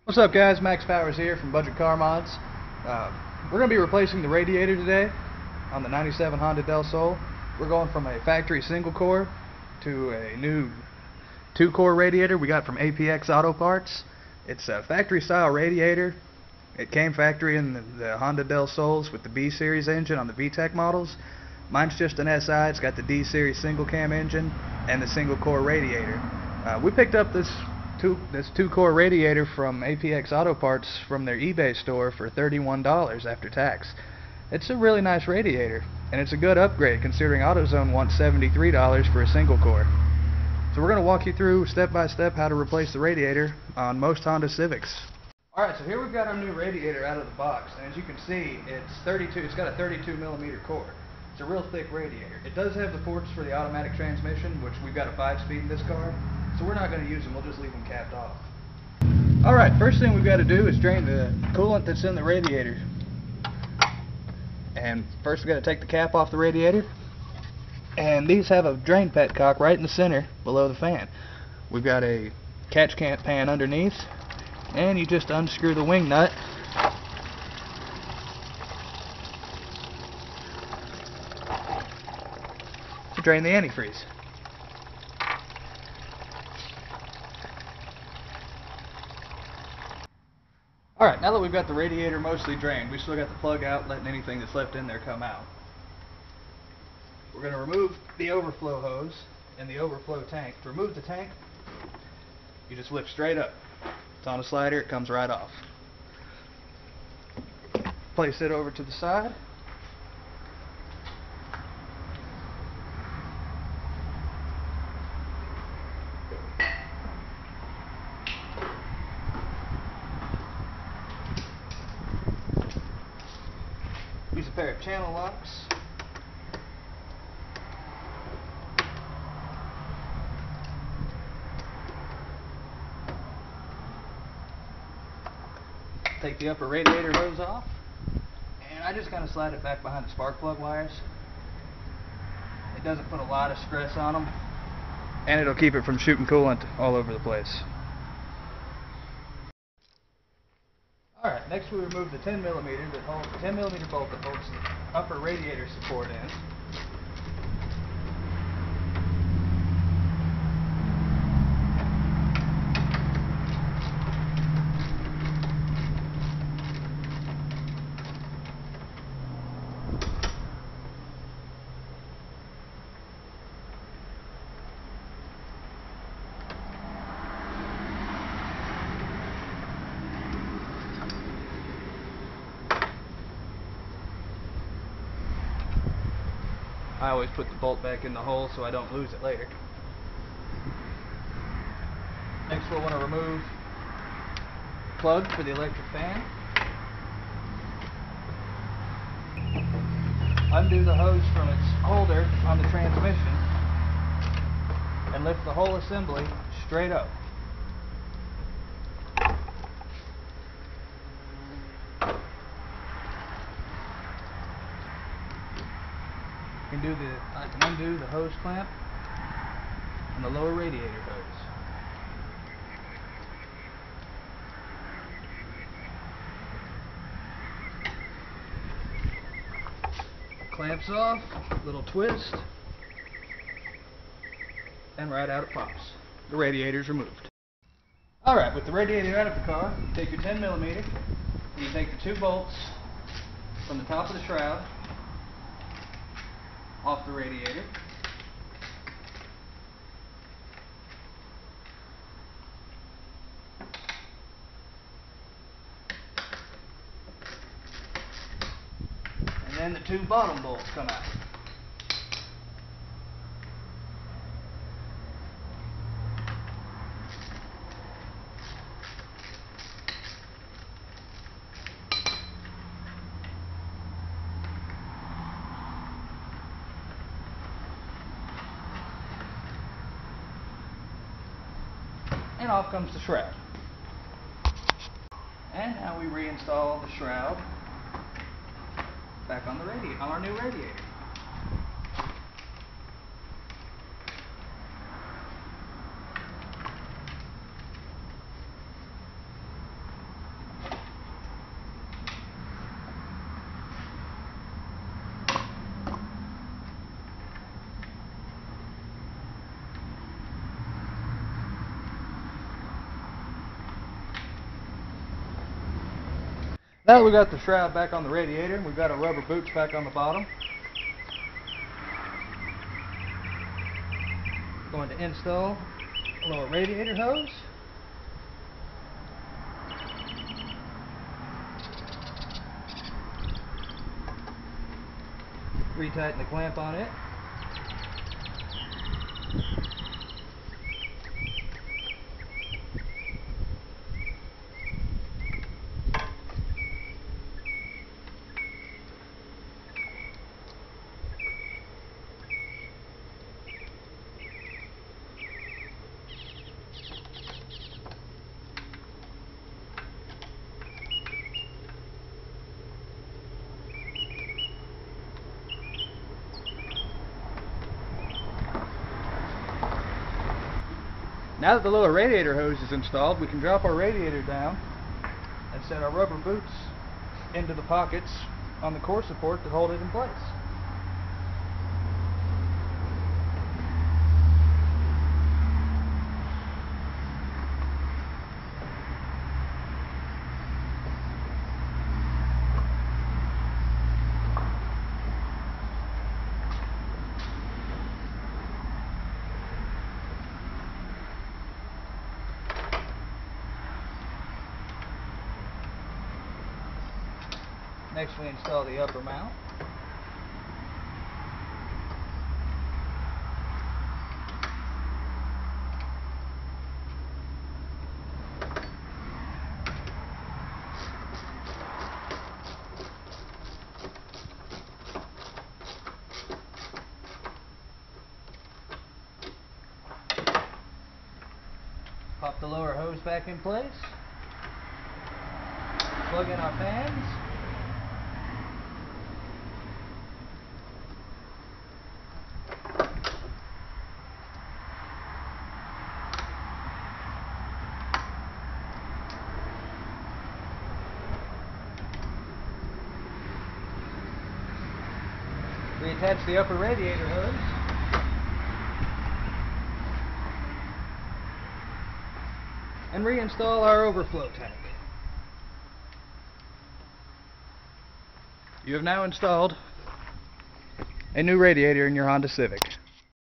What's up guys, Max Powers here from Budget Car Mods. We're going to be replacing the radiator today on the 97 Honda Del Sol. We're going from a factory single core to a new 2-core radiator we got from APX Auto parts. It's a factory style radiator. It came factory in the Honda Del Sols with the B series engine on the VTEC models. Mine's just an SI. It's got the D series single cam engine and the single core radiator. We picked up this 2-core radiator from APX Auto parts from their eBay store for $31 after tax. It's a really nice radiator, and it's a good upgrade considering AutoZone wants $73 for a single core. So we're going to walk you through step by step how to replace the radiator on most Honda Civics. Alright, so here we've got our new radiator out of the box, and as you can see, it's got a 32mm core. It's a real thick radiator. It does have the ports for the automatic transmission, which we've got a 5-speed in this car, so we're not going to use them, we'll just leave them capped off. Alright, first thing we've got to do is drain the coolant that's in the radiator. And first we've got to take the cap off the radiator. And these have a drain petcock right in the center below the fan. We've got a catch can pan underneath, and you just unscrew the wing nut. To drain the antifreeze. Alright, now that we've got the radiator mostly drained, we still got the plug out, letting anything that's left in there come out. We're going to remove the overflow hose and the overflow tank. To remove the tank, you just lift straight up. It's on a slider, it comes right off. Place it over to the side. Use a pair of channel locks. Take the upper radiator hose off, and I just kind of slide it back behind the spark plug wires. It doesn't put a lot of stress on them, and it'll keep it from shooting coolant all over the place. Alright, next we remove the 10mm bolt that holds the upper radiator support in. I always put the bolt back in the hole so I don't lose it later. Next we'll want to remove the plug for the electric fan. Undo the hose from its holder on the transmission and lift the whole assembly straight up. I can undo the hose clamp and the lower radiator hose. Clamps off, little twist, and right out it pops. The radiator's removed. Alright, with the radiator out of the car, you take your 10mm, and you take the 2 bolts from the top of the shroud off the radiator. And then the 2 bottom bolts come out. And off comes the shroud. And now we reinstall the shroud back on our new radiator. Now that we got the shroud back on the radiator, we've got our rubber boots back on the bottom. We're going to install a little radiator hose. Retighten the clamp on it. Now that the little radiator hose is installed, we can drop our radiator down and set our rubber boots into the pockets on the core support to hold it in place. Next we install the upper mount. Pop the lower hose back in place. Plug in our fans. Reattach the upper radiator hose and reinstall our overflow tank. You have now installed a new radiator in your Honda Civic.